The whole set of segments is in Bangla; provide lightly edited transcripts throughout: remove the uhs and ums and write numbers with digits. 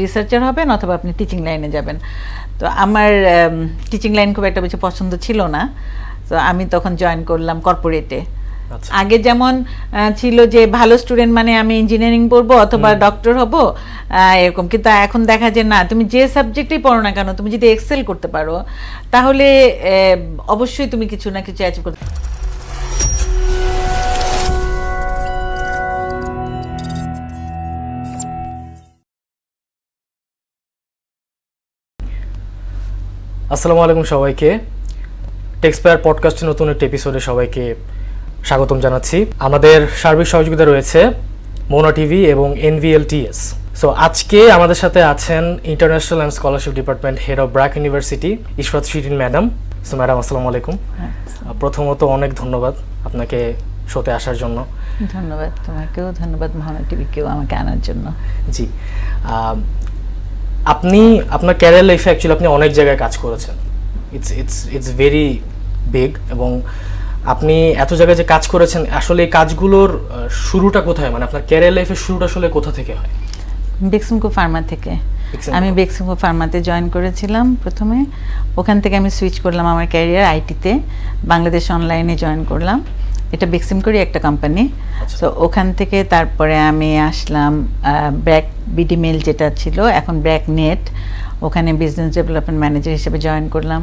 রিসার্চার হবেন অথবা আপনি টিচিং লাইনে যাবেন। তো আমার টিচিং লাইন খুব একটা বেশি পছন্দ ছিল না, তো আমি তখন জয়েন করলাম কর্পোরেটে। আগে যেমন ছিল যে ভালো স্টুডেন্ট মানে আমি ইঞ্জিনিয়ারিং পড়বো অথবা ডক্টর হব এরকম, কিন্তু এখন দেখা যায় না, তুমি যে সাবজেক্টেই পড়ো না কেন তুমি যদি এক্সেল করতে পারো তাহলে অবশ্যই তুমি কিছু না কিছু অ্যাচিভ করতে। আসসালামু আলাইকুম সবাইকে, টেক্সপায়ার পডকাস্টের নতুন একটা এপিসোডে সবাইকে স্বাগতম জানাচ্ছি। আমাদের সার্বিক সহযোগিতা রয়েছে মোনা টিভি এবং NVLTS। সো আজকে আমাদের সাথে আছেন international and scholarship department head of BRAC university Ishrat Shirin madam. So madam আসসালামু আলাইকুম। প্রথমত অনেক ধন্যবাদ আপনাকে শোতে আসার জন্য। ধন্যবাদ তোমাকেও, ধন্যবাদ মোনা টিভিকেও আমাকে আনার জন্য। জি, আপনি আপনার ক্যারিয়ার লাইফে অ্যাকচুয়ালি আপনি অনেক জায়গায় কাজ করেছেন। ইটস ভেরি বিগ, এবং আপনি এত জায়গায় যে কাজ করেছেন আসলে এই কাজগুলোর শুরুটা কোথায়, মানে আপনার ক্যারিয়ার লাইফের শুরুটা আসলে কোথা থেকে হয়? বেক্সিমকো ফার্মা থেকে। আমি বেক্সিমকো ফার্মাতে জয়েন করেছিলাম প্রথমে, ওখান থেকে আমি সুইচ করলাম আমার ক্যারিয়ার আইটিতে, বাংলাদেশ অনলাইনে জয়েন করলাম। এটা বেক্সিমকোরই একটা কোম্পানি। তো ওখান থেকে তারপরে আমি আসলাম ব্র্যাক বিডি মেল যেটা ছিল, এখন ব্র্যাক নেট, ওখানে বিজনেস ডেভেলপমেন্ট ম্যানেজার হিসেবে জয়েন করলাম।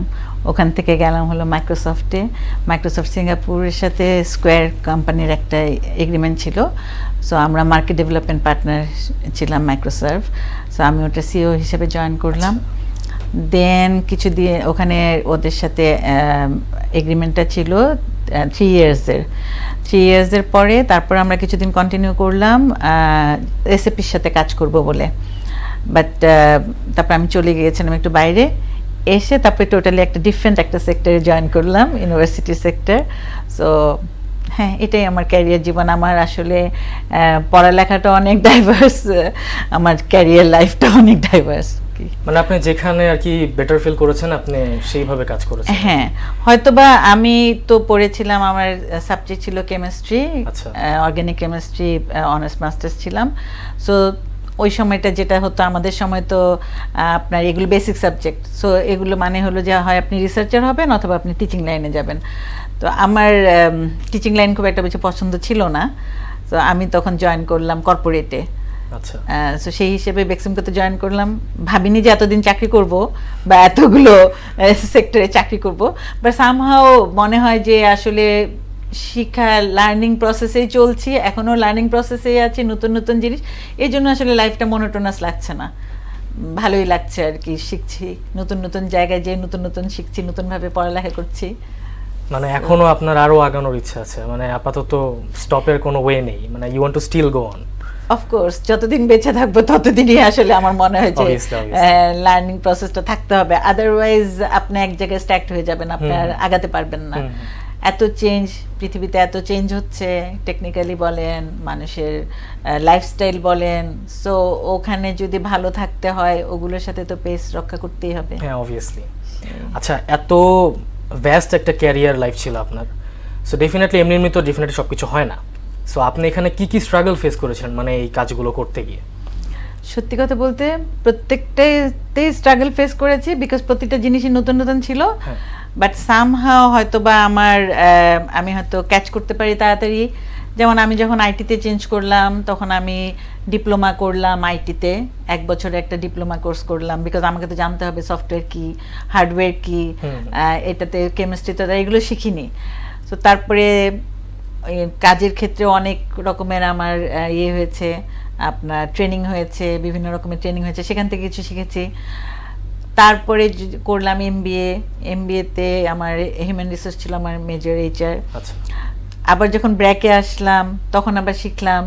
ওখান থেকে গেলাম হলো মাইক্রোসফটে। মাইক্রোসফট সিঙ্গাপুরের সাথে স্কোয়ার কোম্পানির একটা এগ্রিমেন্ট ছিল, সো আমরা মার্কেট ডেভেলপমেন্ট পার্টনার ছিলাম মাইক্রোসফট। সো আমি ওটা সিও হিসেবে জয়েন করলাম। দেন কিছু দিয়ে ওখানে ওদের সাথে এগ্রিমেন্টটা ছিল 3 ইয়ার্সের পরে তারপর আমরা কিছুদিন কন্টিনিউ করলাম এসএপির সাথে কাজ করব বলে, বাট তারপর আমি চলে গিয়েছিলাম একটু বাইরে, এসে তারপরে টোটালি একটা ডিফারেন্ট একটা সেক্টরে জয়েন করলাম, ইউনিভার্সিটি সেক্টর। সো হ্যাঁ, এটাই আমার ক্যারিয়ার জীবন। আমার আসলে পড়ালেখাটা অনেক ডাইভার্স, আমার ক্যারিয়ার লাইফটা অনেক ডাইভার্স। মানে আপনি যেখানে আর কি বেটার ফিল করেছেন আপনি সেইভাবে কাজ করেছেন। হ্যাঁ, হয়তোবা আমি তো পড়েছিলাম, আমার সাবজেক্ট ছিল chemistry, organic chemistry honours masters ছিলাম। সো ওই সময়টা যেটা হতো, আমাদের সময় তো আপনার এগুলো বেসিক সাবজেক্ট, সো এগুলো মানে হলো যে হয় আপনি রিসার্চার হবেন অথবা আপনি টিচিং লাইনে যাবেন। তো আমার টিচিং লাইন খুব একটা বেশি পছন্দ ছিল না, তো আমি তখন জয়েন করলাম কর্পোরেটে। সো সেই হিসেবে বেক্সিমকোতে জয়েন করলাম। ভাবিনি যে এতদিন চাকরি করব বা এতগুলো সেক্টরে চাকরি করব, বাট সামহাও মনে হয় যে আসলে শিক্ষা লার্নিং প্রসেসেই চলছি, এখনও লার্নিং প্রসেসেই আছি, নতুন নতুন জিনিস, এই জন্য আসলে লাইফটা মনোটোনাস লাগছে না, ভালোই লাগছে আর কি। শিখছি, নতুন নতুন জায়গায় যেয়ে নতুন নতুন শিখছি, নতুনভাবে পড়ালেখা করছি। মানে এখনো আপনার আরো আগানোর ইচ্ছা আছে, মানে আপাতত স্টপের কোনো ওয়ে নেই, মানে you want to still go on? Of course, যতদিন বেঁচে থাকবো ততদিনই আসলে আমার মনে হয় যে লার্নিং প্রসেসটা থাকতে হবে, আদারওয়াইজ আপনি এক জায়গায় স্ট্যাকড হয়ে যাবেন, আপনি আর আগাতে পারবেন না। এত চেঞ্জ, পৃথিবীতে এত চেঞ্জ হচ্ছে, টেকনিক্যালি বলেন, মানুষের লাইফস্টাইল বলেন, সো ওখানে যদি ভালো থাকতে হয় ওগুলোর সাথে তো পেস রক্ষা করতেই হবে। হ্যাঁ, অবভিয়াসলি। আচ্ছা, এত ভ্যাস্ট একটা ক্যারিয়ার লাইফ ছিল আপনার, সো ডেফিনেটলি এমনি তো ডেফিনেটলি সব কিছু হয় না। সো আপনি এখানে কি কি স্ট্রাগল ফেস করেছেন মানে এই কাজগুলো করতে গিয়ে? সত্যি কথা বলতে প্রত্যেকটাতেই স্ট্রাগল ফেস করেছি, বিকজ প্রতিটা জিনিসই নতুন নতুন ছিল, বাট সামহাও হয়তো বা আমি হয়তো ক্যাচ করতে পারি তাড়াতাড়ি। যেমন আমি যখন আইটিতে চেঞ্জ করলাম তখন আমি ডিপ্লোমা করলাম আইটিতে, 1 বছরে একটা ডিপ্লোমা কোর্স করলাম, বিকজ আমাকে তো জানতে হবে সফটওয়্যার কি, হার্ডওয়্যার কি, এটাতে কেমিস্ট্রিতে এগুলো শিখিনি। তো তারপরে কাজের ক্ষেত্রে অনেক রকমের আমার হয়েছে, আপনার ট্রেনিং হয়েছে, বিভিন্ন রকমের ট্রেনিং হয়েছে, সেখান থেকে কিছু শিখেছি। তারপরে করলাম এমবিএতে আমার হিউম্যান রিসোর্স ছিল, আমার মেজর HR। আবার যখন ব্র্যাকে আসলাম তখন আবার শিখলাম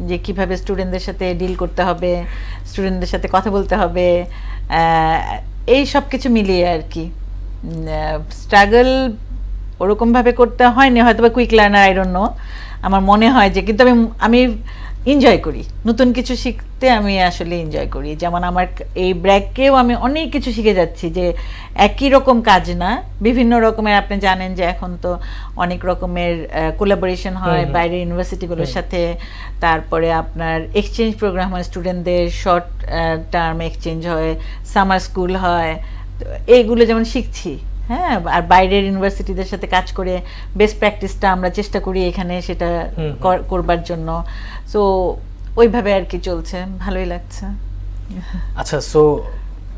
যে কিভাবে স্টুডেন্টদের সাথে ডিল করতে হবে, স্টুডেন্টদের সাথে কথা বলতে হবে, এই সব কিছু মিলিয়ে আর কি। স্ট্রাগল ওরকমভাবে করতে হয়নি, হয়তো বা quick learner, I don't know, আমার মনে হয় যে, কিন্তু আমি এনজয় করি, নতুন কিছু শিখতে আমি আসলে এনজয় করি। যেমন আমার এই ব্র্যাকেও আমি অনেক কিছু শিখে যাচ্ছি, যে একই রকম কাজ না, বিভিন্ন রকমের, আপনি জানেন যে এখন তো অনেক রকমের কোলাবোরেশন হয় বাইরের ইউনিভার্সিটিগুলোর সাথে, তারপরে আপনার এক্সচেঞ্জ প্রোগ্রাম হয়, স্টুডেন্টদের শর্ট টার্ম এক্সচেঞ্জ হয়, সামার স্কুল হয়, এইগুলো যেমন শিখছি। হ্যাঁ, আর বাইরের ইউনিভার্সিটিদের সাথে কাজ করে বেস্ট প্র্যাকটিসটা আমরা চেষ্টা করি এখানে সেটা করবার জন্য। সো ওইভাবে আর কি চলছে, ভালোই লাগছে। আচ্ছা, সো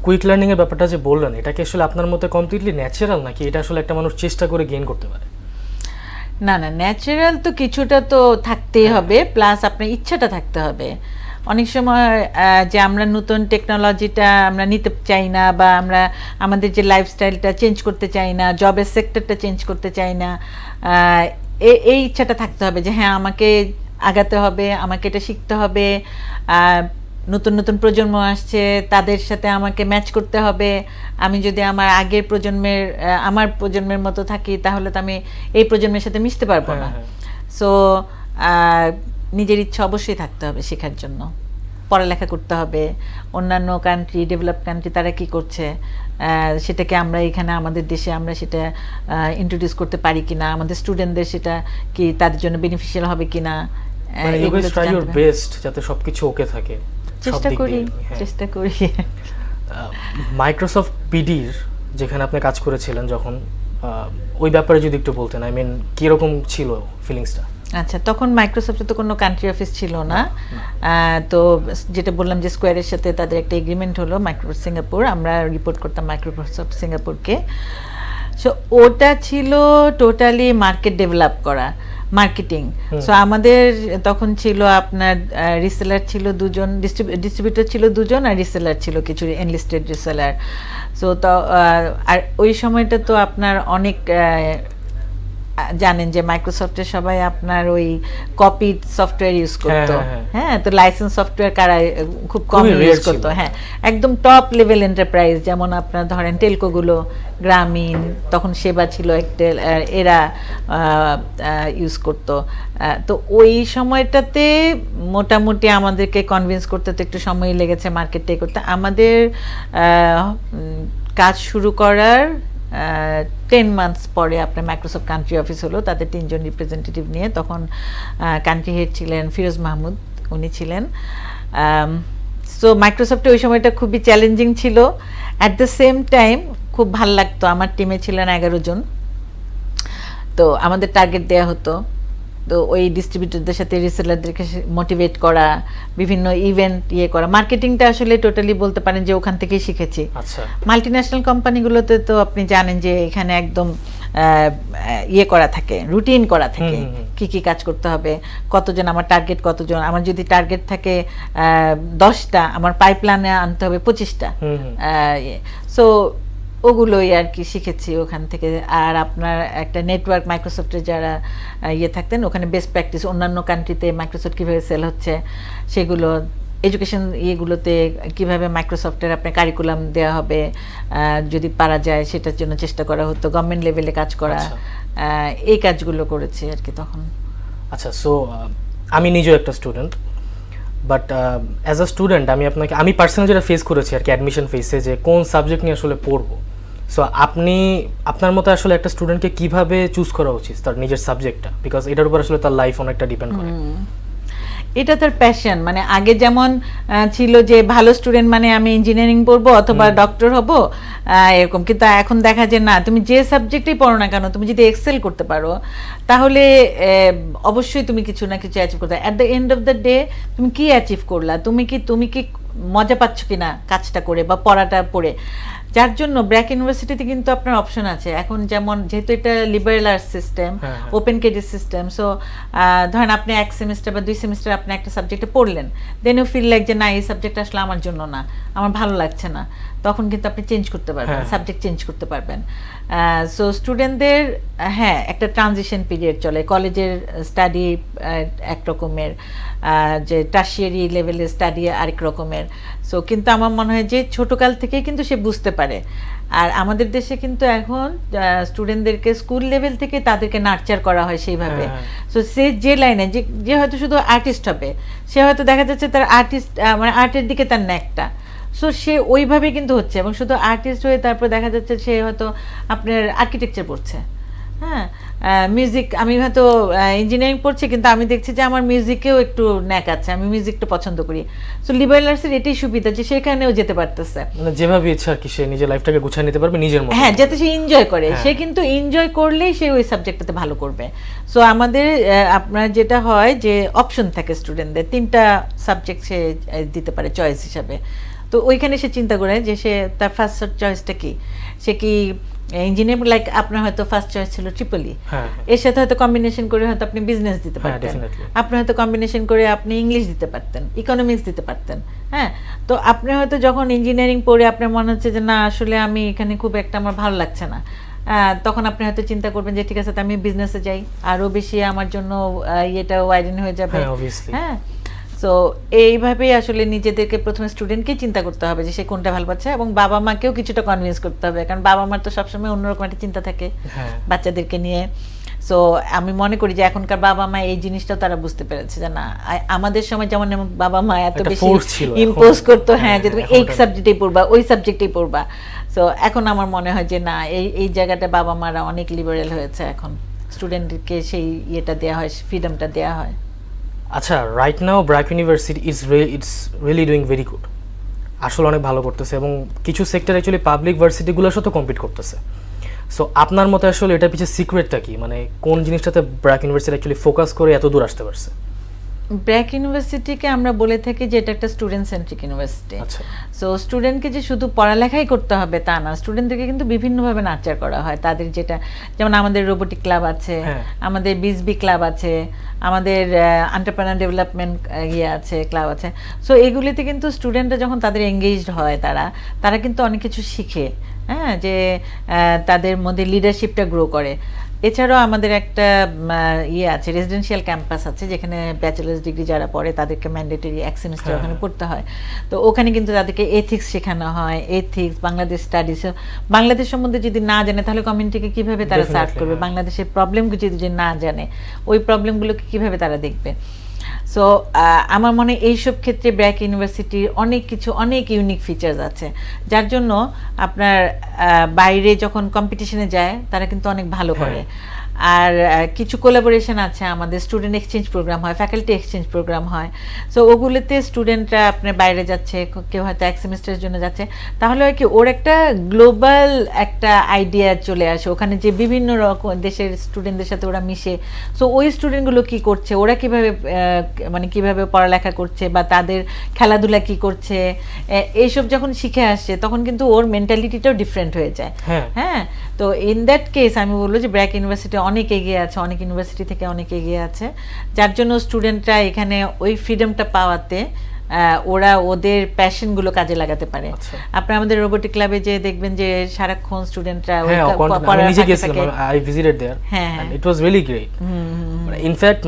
কুইক লার্নিং এর ব্যাপারটা যে বললেন, এটা কি আসলে আপনার মতে কমপ্লিটলি ন্যাচারাল, নাকি এটা আসলে একটা মানুষ চেষ্টা করে গেইন করতে পারে? না না, ন্যাচারাল তো কিছুটা তো থাকতেই হবে, প্লাস আপনার ইচ্ছাটা থাকতে হবে। অনেক সময় যে আমরা নতুন টেকনোলজিটা আমরা নিতে চাই না, বা আমরা আমাদের যে লাইফস্টাইলটা চেঞ্জ করতে চাই না, জবের সেক্টরটা চেঞ্জ করতে চাই না, এই ইচ্ছাটা থাকতে হবে যে হ্যাঁ আমাকে আগাতে হবে, আমাকে এটা শিখতে হবে, নতুন নতুন প্রজন্ম আসছে তাদের সাথে আমাকে ম্যাচ করতে হবে। আমি যদি আমার প্রজন্মের মতো থাকি তাহলে তো আমি এই প্রজন্মের সাথে মিশতে পারবো না। সো নিজের ইচ্ছা অবশ্যই থাকতে হবে শেখার জন্য, পড়ালেখা করতে হবে, অন্যান্য কান্ট্রি, ডেভেলপ কান্ট্রি তারা কি করছে সেটাকে আমরা এখানে আমাদের দেশে আমরা সেটা ইন্ট্রোডিউস করতে পারি কিনা, আমাদের স্টুডেন্টদের সেটা কি তাদের জন্য বেনিফিশিয়াল হবে কিনা, যাতে সবকিছু ওকে থাকে। চেষ্টা করি। মাইক্রোসফট পিডির যেখানে আপনি কাজ করেছিলেন যখন, ওই ব্যাপারে যদি একটু বলতেন, আই মিন কিরকম ছিল ফিলিংসটা? আচ্ছা, তখন মাইক্রোসফটে তো কোনো কান্ট্রি অফিস ছিল না, তো যেটা বললাম যে স্কোয়ারের সাথে তাদের একটা এগ্রিমেন্ট হলো, মাইক্রোসফট সিঙ্গাপুর, আমরা রিপোর্ট করতাম মাইক্রোসফট সিঙ্গাপুরকে। সো ওটা ছিল টোটালি মার্কেট ডেভেলপ করা, মার্কেটিং। সো আমাদের তখন ছিল আপনার রিসেলার ছিল 2জন, ডিস্ট্রিবিউটর ছিল 2জন, আর রিসেলার ছিল কিছু এনলিস্টেড রিসেলার। সো আর ওই সময়টা তো আপনার অনেক জানেন যে মাইক্রোসফটের সবাই আপনার ওই কপি সফটওয়্যার ইউজ করতো। হ্যাঁ, তো লাইসেন্স সফটওয়্যার কারা খুব কম ইউজ করতো। হ্যাঁ, একদম টপ লেভেল এন্টারপ্রাইজ, যেমন আপনার ধরেন টেলকোগুলো, গ্রামীণ, তখন সেবা ছিল একটেল, এরা ইউজ করতো। তো ওই সময়টাতে মোটামুটি আমাদেরকে কনভিন্স করতে তো একটু সময় লেগেছে মার্কেটে করতে। আমাদের কাজ শুরু করার 10 মান্থস পরে আপনার মাইক্রোসফট কান্ট্রি অফিস হলো, তাদের 3জন রিপ্রেজেন্টেটিভ নিয়ে। তখন কান্ট্রি হেড ছিলেন ফিরোজ মাহমুদ, উনি ছিলেন। সো মাইক্রোসফটে ওই সময়টা খুবই চ্যালেঞ্জিং ছিল, অ্যাট দ্য সেম টাইম খুব ভাল লাগতো। আমার টিমে ছিলেন 11 জন, তো আমাদের টার্গেট দেয়া হতো, তো ওই ডিস্ট্রিবিউটরদের সাথে রিসেলারদেরকে মোটিভেট করা, বিভিন্ন ইভেন্ট করা, মার্কেটিংটা আসলে টোটালি বলতে পারেন যে ওখান থেকেই শিখেছি। মাল্টিন্যাশনাল কোম্পানিগুলোতে তো আপনি জানেন যে এখানে একদম করা থাকে, রুটিন করা থাকে, কি কি কাজ করতে হবে, কতজন, আমার টার্গেট কতজন, আমার যদি টার্গেট থাকে 10টা, আমার পাইপলাইনে আনতে হবে 25টা। সো ওগুলোই আর কি শিখেছি ওখান থেকে। আর আপনার একটা নেটওয়ার্ক, মাইক্রোসফটের যারা থাকতেন ওখানে বেস্ট প্র্যাকটিস, অন্যান্য কান্ট্রিতে মাইক্রোসফট কীভাবে সেল হচ্ছে সেগুলো, এডুকেশন ইয়েগুলোতে কীভাবে মাইক্রোসফটের আপনার কারিকুলাম দেওয়া হবে, যদি পারা যায় সেটার জন্য চেষ্টা করা হতো, গভর্নমেন্ট লেভেলে কাজ করা, এই কাজগুলো করেছি আর কি তখন। আচ্ছা, সো আমি নিজেও একটা student, but as a student আমি পার্সোনালি যেটা ফেস করেছি আর কি অ্যাডমিশন ফেসে, যে কোন সাবজেক্ট নিয়ে আসলে পড়বো। সো আপনার মতো আসলে একটা স্টুডেন্টকে কিভাবে চুজ করা উচিত তার নিজের সাবজেক্টটা, বিকজ এটার উপর আসলে তার লাইফ অনেকটা ডিপেন্ড করে। এটা তার প্যাশন, মানে আগে যেমন ছিল যে ভালো স্টুডেন্ট মানে আমি ইঞ্জিনিয়ারিং পড়বো অথবা ডক্টর হব এরকম, কিন্তু এখন দেখা যায় না, তুমি যে সাবজেক্টেই পড়ো না কেন, তুমি যদি এক্সেল করতে পারো তাহলে অবশ্যই তুমি কিছু না কিছু অ্যাচিভ করতে। At the end of the day তুমি কি অ্যাচিভ করলা, তুমি কি মজা পাচ্ছ কিনা কাজটা করে বা পড়াটা পড়ে। যার জন্য ব্র্যাক ইউনিভার্সিটিতে কিন্তু আপনার অপশন আছে এখন, যেমন যেহেতু এটা liberal arts system, open credit system. So ধরেন আপনি 1 সেমিস্টার বা 2 সেমিস্টার আপনি একটা সাবজেক্টে পড়লেন, দেন ইউ ফিল লাইক যে না এই সাবজেক্ট আসলে আমার জন্য না, আমার ভালো লাগছে না, তখন কিন্তু আপনি চেঞ্জ করতে পারবেন, সাবজেক্ট চেঞ্জ করতে পারবেন। সো স্টুডেন্টদের একটা ট্রানজিশন পিরিয়ড চলে, কলেজের স্টাডি এক রকমের, যে টার্সিয়ারি লেভেলের স্টাডি আরেক রকমের। সো কিন্তু আমার মনে হয় যে ছোটকাল থেকেই কিন্তু সে বুঝতে পারে। আর আমাদের দেশে কিন্তু এখন স্টুডেন্টদেরকে স্কুল লেভেল থেকে তাদেরকে নার্চার করা হয় সেইভাবে। সো সে যে লাইনে যে হয়তো শুধু আর্টিস্ট হবে, সে হয়তো দেখা যাচ্ছে তার আর্টিস্ট মানে আর্টের দিকে তার ন্যাকটা, সো সে ওইভাবে কিন্তু হচ্ছে। এবং শুধু আর্টিস্ট হয়ে তারপর দেখা যাচ্ছে সে হয়তো আপনার আর্কিটেকচার পড়ছে, হ্যাঁ মিউজিক, আমি হয়তো ইঞ্জিনিয়ারিং পড়ছি কিন্তু আমি দেখছি যে আমার মিউজিকেও একটু ন্যাক আছে, আমি মিউজিকটা পছন্দ করি। সো লিবারেল আর্টসের এটাই সুবিধা যে সেখানেও যেতে পারতেছে, মানে যেভাবে ইচ্ছা আর কি সে নিজের লাইফটাকে গুছিয়ে নিতে পারবে নিজের মতো। হ্যাঁ, যাতে সে এনজয় করে। সে কিন্তু এনজয় করলেই সে ওই সাবজেক্টটাতে ভালো করবে। সো আমাদের আপনার যেটা হয় যে অপশন থাকে স্টুডেন্টদের, 3টা সাবজেক্ট সে দিতে পারে চয়েস হিসাবে। তো ওইখানে সে চিন্তা করে যে সে তার ফার্স্ট চয়েসটা কি, সে কি ইঞ্জিনিয়ারিং, লাইক আপনার হয়তো ফার্স্ট চয়েস ছিল ট্রিপলি, এর সাথে হয়তো কম্বিনেশন করে হয়তো আপনি বিজনেস দিতে পারতেন, আপনি হয়তো কম্বিনেশন করে আপনি ইংলিশ দিতে পারতেন, ইকোনমিক্স দিতে পারতেন। হ্যাঁ, তো আপনি হয়তো যখন ইঞ্জিনিয়ারিং পড়ে আপনার মনে হচ্ছে যে না আসলে আমি এখানে খুব একটা আমার ভালো লাগছে না, তখন আপনি হয়তো চিন্তা করবেন যে ঠিক আছে আমি বিজনেসে যাই, আরও বেশি আমার জন্য ইয়েটা ওয়াইডেন হয়ে যাবে। হ্যাঁ, সো এইভাবেই আসলে নিজেদেরকে প্রথমে স্টুডেন্টকেই চিন্তা করতে হবে যে সে কোনটা ভালো পাচ্ছে, এবং বাবা মাকেও কিছুটা কনভিন্স করতে হবে, কারণ বাবা মার তো সবসময় অন্যরকম একটা চিন্তা থাকে বাচ্চাদেরকে নিয়ে। সো আমি মনে করি যে এখনকার বাবা মা এই জিনিসটাও তারা বুঝতে পেরেছে যে না, আমাদের সময় যেমন বাবা মা এত বেশি ইম্পোজ করতো, হ্যাঁ যে তুমি এই সাবজেক্টেই পড়বা, ওই সাবজেক্টেই পড়বা। সো এখন আমার মনে হয় যে না, এই জায়গাটা বাবা মারা অনেক লিবারেল হয়েছে, এখন স্টুডেন্টকে সেই ইয়েটা দেওয়া হয়, ফ্রিডমটা দেওয়া হয়। আচ্ছা, right now BRAC university it's really doing very good, আসলে অনেক ভালো করতেছে, এবং কিছু সেক্টর অ্যাকচুয়ালি পাবলিক ভার্সিটিগুলোর সাথে কম্পিট করতেছে। সো আপনার মতে আসলে এটার পিছিয়ে সিক্রেটটা কি, মানে কোন জিনিসটাতে ব্র্যাক ইউনিভার্সিটি অ্যাকচুয়ালি ফোকাস করে এত দূর আসতে পারছে? ব্র্যাক ইউনিভার্সিটিকে আমরা বলে থাকি যে এটা একটা স্টুডেন্ট সেন্ট্রিক ইউনিভার্সিটি। সো স্টুডেন্টকে যে শুধু পড়ালেখাই করতে হবে তা না, স্টুডেন্টদেরকে কিন্তু বিভিন্নভাবে নার্চার করা হয়। তাদের যেটা, যেমন আমাদের রোবোটিক ক্লাব আছে, আমাদের বিজবি ক্লাব আছে, আমাদের এন্টারপ্রেনার ডেভেলপমেন্ট আছে, ক্লাব আছে। সো এগুলিতে কিন্তু স্টুডেন্টরা যখন তাদের এঙ্গেজড হয় তারা কিন্তু অনেক কিছু শিখে, হ্যাঁ, যে তাদের মধ্যে লিডারশিপটা গ্রো করে। এছাড়াও আমাদের একটা আছে, রেসিডেন্সিয়াল ক্যাম্পাস আছে, যেখানে ব্যাচেলার্স ডিগ্রি যারা পড়ে তাদেরকে ম্যান্ডেটরি 1 সেমিস্টার ওখানে পড়তে হয়। তো ওখানে কিন্তু তাদেরকে এথিক্স শেখানো হয়, এথিক্স, বাংলাদেশ স্টাডিজ। বাংলাদেশ সম্বন্ধে যদি না জানে তাহলে কমিউনিটিকে কিভাবে তারা সার্ভ করবে, বাংলাদেশের প্রবলেমগুলো যদি না জানে ওই প্রবলেমগুলোকে কিভাবে তারা দেখবে। সো আমার মনে হয় এইসব ক্ষেত্রে ব্র্যাক ইউনিভার্সিটির অনেক ইউনিক ফিচার্স আছে, যার জন্য আপনার বাইরে যখন কম্পিটিশনে যায় তারা কিন্তু অনেক ভালো করে। আর কিছু কোলাবোরেশন আছে, আমাদের স্টুডেন্ট এক্সচেঞ্জ প্রোগ্রাম হয়, ফ্যাকাল্টি এক্সচেঞ্জ প্রোগ্রাম হয়। সো ওগুলোতে স্টুডেন্টরা আপনার বাইরে যাচ্ছে, কেউ হয়তো 1 সেমিস্টারের জন্য যাচ্ছে, তাহলে হয় কি ওর একটা গ্লোবাল একটা আইডিয়া চলে আসে ওখানে, যে বিভিন্ন রকম দেশের স্টুডেন্টদের সাথে ওরা মিশে। সো ওই স্টুডেন্টগুলো কি করছে, ওরা কিভাবে মানে কিভাবে পড়ালেখা করছে বা তাদের খেলাধুলা কি করছে, এইসব যখন শিখে আসছে তখন কিন্তু ওর মেন্টালিটিটাও ডিফারেন্ট হয়ে যায়। হ্যাঁ, তো ইন দ্যাট কেস আমি বলবো যে ব্র্যাক ইউনিভার্সিটি অনেক এগিয়ে আছে, অনেক ইউনিভার্সিটি থেকে অনেক এগিয়ে আছে, যার জন্য স্টুডেন্টরা এখানে ওই ফ্রিডমটা পাওয়াতে ওরা ওদের প্যাশনগুলো কাজে লাগাতে পারে। আপনি আমাদের রোবোটিক ক্লাবে যে দেখবেন যে সারাক্ষণ স্টুডেন্টরা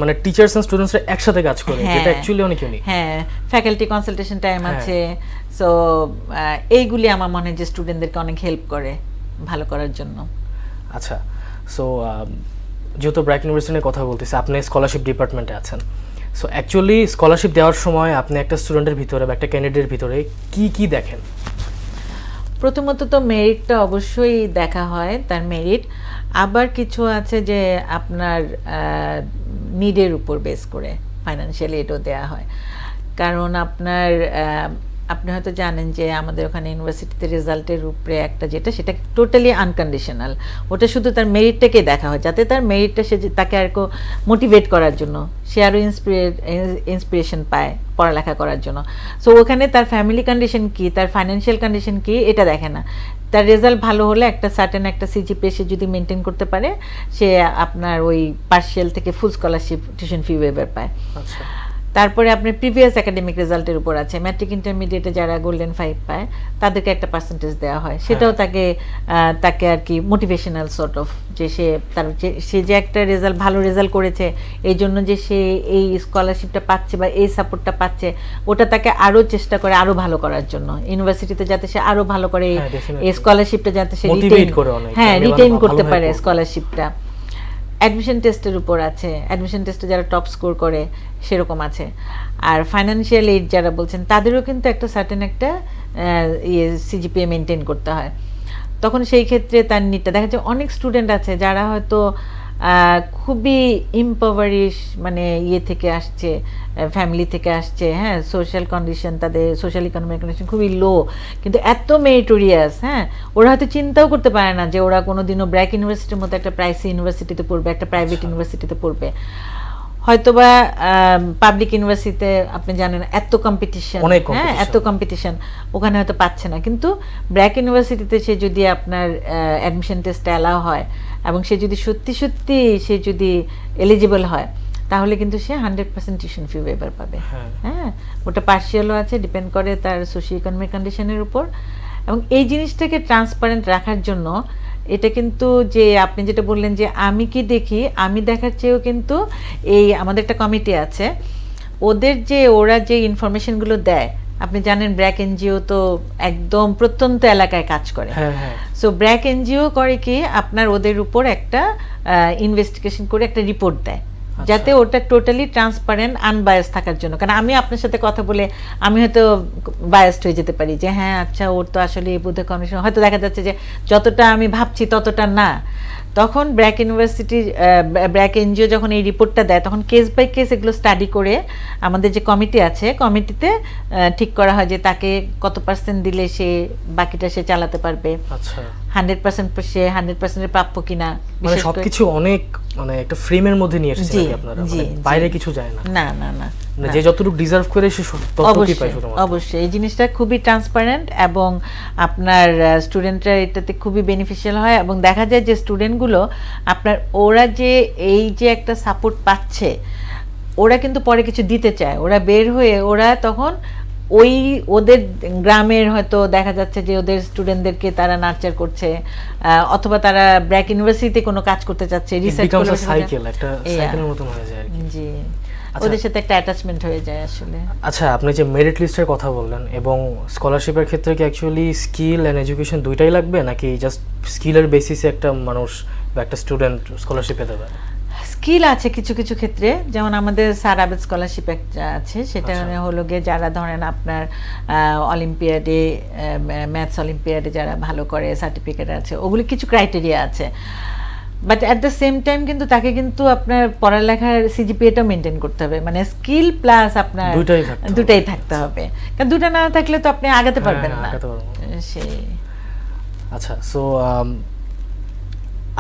মানে টিচার্স এন্ড স্টুডেন্টসরা একসাথে কাজ করে, যেটা অ্যাকচুয়ালি অনেক ইউনিক। হ্যাঁ, ফ্যাকাল্টি কনসালটেশন টাইম আছে। সো এইগুলি আমার মনে হয় যে স্টুডেন্টদেরকে অনেক হেল্প করে ভালো করার জন্য। আচ্ছা, সো যেহেতু ব্র্যাক ইউনিভার্সিটির কথা বলতেছি, আপনি স্কলারশিপ ডিপার্টমেন্টে আছেন। সো অ্যাকচুয়ালি স্কলারশিপ দেওয়ার সময় আপনি একটা স্টুডেন্টের ভিতরে বা একটা ক্যান্ডিডেটের ভিতরে কি দেখেন? প্রথমত তো মেরিটটা অবশ্যই দেখা হয়, তার মেরিট। আবার কিছু আছে যে আপনার নিডের উপর বেস করে ফাইন্যান্সিয়ালি এটাও দেওয়া হয়, কারণ আপনি হয়তো জানেন যে আমাদের ওখানে ইউনিভার্সিটিতে রেজাল্টের উপরে একটা যেটা, সেটা টোটালি আনকন্ডিশনাল, ওটা শুধু তার মেরিটটাকে দেখা হয়, যাতে তার মেরিটটা সে তাকে আর মোটিভেট করার জন্য সে আরও ইন্সপিরেশন পায় পড়ালেখা করার জন্য। সো ওখানে তার ফ্যামিলি কন্ডিশন কি, তার ফাইন্যান্সিয়াল কন্ডিশন কি, এটা দেখে না। তার রেজাল্ট ভালো হলে একটা সার্টেন একটা সিজিপিএ সে যদি মেনটেন করতে পারে, সে আপনার ওই পার্শিয়াল থেকে full scholarship tuition fee waiver পায়। তারপরে আপনার প্রিভিয়াস একাডেমিক রেজাল্টের উপর আছে, ম্যাট্রিক ইন্টারমিডিয়েটে যারা গোল্ডেন 5 পায় তাদেরকে একটা পার্সেন্টেজ দেওয়া হয়, সেটাও তাকে আর কি মোটিভেশনাল সর্ট অফ, যে সে যে একটা রেজাল্ট ভালো রেজাল্ট করেছে এই জন্য যে সে এই স্কলারশিপটা পাচ্ছে বা এই সাপোর্টটা পাচ্ছে, ওটা তাকে আরও চেষ্টা করে আরও ভালো করার জন্য, ইউনিভার্সিটিতে যাতে সে আরও ভালো করে এই স্কলারশিপটা যাতে সে রিটেইন করতে পারে স্কলারশিপটা। অ্যাডমিশন টেস্টের উপর আছে, অ্যাডমিশন টেস্টে যারা টপ স্কোর করে সেরকম আছে। আর ফাইন্যান্সিয়াল এইড যারা বলছেন তাদেরও কিন্তু একটা সার্টেন একটা সিজিপিএ মেনটেন করতে হয়। তখন সেই ক্ষেত্রে তার নিটটা দেখা যায় অনেক স্টুডেন্ট আছে যারা হয়তো খুবই ইম্পাভারিশ মানে থেকে আসছে, ফ্যামিলি থেকে আসছে, হ্যাঁ, সোশ্যাল কন্ডিশন, তাদের সোশ্যাল ইকোনমিক কন্ডিশন খুবই লো, কিন্তু এত মেরিটোরিয়াস, হ্যাঁ, ওরা হয়তো চিন্তাও করতে পারে না যে ওরা কোনোদিনও ব্র্যাক ইউনিভার্সিটির মতো একটা প্রাইসি ইউনিভার্সিটিতে পড়বে, একটা প্রাইভেট ইউনিভার্সিটিতে পড়বে। হয়তোবা পাবলিক ইউনিভার্সিটিতে আপনি জানেন এত কম্পিটিশন, হ্যাঁ, এত কম্পিটিশন, ওখানে হয়তো পাচ্ছে না, কিন্তু ব্র্যাক ইউনিভার্সিটিতে সে যদি আপনার অ্যাডমিশন টেস্টে অ্যালাউ হয় এবং সে যদি সত্যি সত্যি সে যদি এলিজিবল হয় তাহলে কিন্তু সে 100% টিউশন ফি ওয়েভার পাবে। হ্যাঁ, ওটা পার্শিয়ালও আছে, ডিপেন্ড করে তার সোশিও ইকোনমিক কন্ডিশনের উপর। এবং এই জিনিসটাকে ট্রান্সপারেন্ট রাখার জন্য এটা কিন্তু, যে আপনি যেটা বললেন যে আমি কি দেখি, আমি দেখার চেয়েও কিন্তু এই আমাদের একটা কমিটি আছে, ওরা যে ইনফরমেশনগুলো দেয়, আপনি জানেন ব্র্যাক এনজিও তো একদম প্রত্যন্ত এলাকায় কাজ করে। সো ব্র্যাক এনজিও করে কি আপনার ওদের উপর একটা ইনভেস্টিগেশন করে একটা রিপোর্ট দেয়, যাতে ওটা টোটালি ট্রান্সপারেন্ট আনবায়াস থাকার জন্য। কারণ আমি আপনার সাথে কথা বলে আমি হয়তো বায়াসড হয়ে যেতে পারি যে হ্যাঁ আচ্ছা ওর তো আসলে এই বোধহয় কমিশন, হয়তো দেখা যাচ্ছে যে যতটা আমি ভাবছি ততটা না। তখন ব্র্যাক এনজিও যখন এই রিপোর্টটা দেয় তখন কেস বাই কেস এগুলো স্টাডি করে আমাদের যে কমিটি আছে, কমিটিতে ঠিক করা হয় যে তাকে কত পার্সেন্ট দিলে সে বাকিটা সে চালাতে পারবে, 100% সে 100% প্রাপ্য কিনা, মানে সবকিছু অনেক মানে একটা ফ্রেমের মধ্যে নিয়ে এসেছেন আপনারা, মানে বাইরে কিছু যায় না। না না না, মানে যে যতটুকু ডিজার্ভ করে সে ততটুকুই পায় শুধুমাত্র। অবশ্যই এই জিনিসটা খুবই ট্রান্সপারেন্ট এবং আপনার স্টুডেন্টরা এটাতে খুবই বেনিফিশিয়াল হয়। এবং দেখা যায় যে স্টুডেন্টগুলো আপনার ওরা যে এই যে একটা সাপোর্ট পাচ্ছে, ওরা কিন্তু পরে কিছু দিতে চায়, ওরা বের হয়ে ওরা তখন ওদের গ্রামের হয়তো দেখা যাচ্ছে যে ওদের স্টুডেন্টদেরকে তারা নার্চার করছে, অথবা তারা ব্র্যাক ইউনিভার্সিটিতে কোনো কাজ করতে চাচ্ছে, রিসার্চ করতে জি, ওদের সাথে একটা অ্যাটাচমেন্ট হয়ে যায় আসলে। আচ্ছা, আপনি যে মেরিট লিস্টের কথা বললেন, এবং স্কলারশিপের ক্ষেত্রে কি অ্যাকচুয়ালি স্কিল এন্ড এডুকেশন দুইটাই লাগবে, নাকি জাস্ট স্কিলের বেসিসে একটা মানুষ বা একটা স্টুডেন্ট স্কলারশিপ পেতে পারে? স্কিল আছে কিছু কিছু ক্ষেত্রে, যেমন আমাদের স্যার আবেদ স্কলারশিপ একটা আছে, সেটা হলো গিয়ে যারা ধরেন আপনার অলিম্পিয়াডে, ম্যাথস অলিম্পিয়াডে যারা ভালো করে সার্টিফিকেট আছে, ওগুলি কিছু ক্রাইটেরিয়া আছে। But at the same time কিন্তু তাকে কিন্তু আপনার পড়ালেখার সিজিপিএটাও মেনটেন করতে হবে, মানে স্কিল প্লাস আপনার দুটাই থাকতে হবে, কারণ দুটা না থাকলে তো আপনি আগাতে পারবেন না সেই। আচ্ছা, সো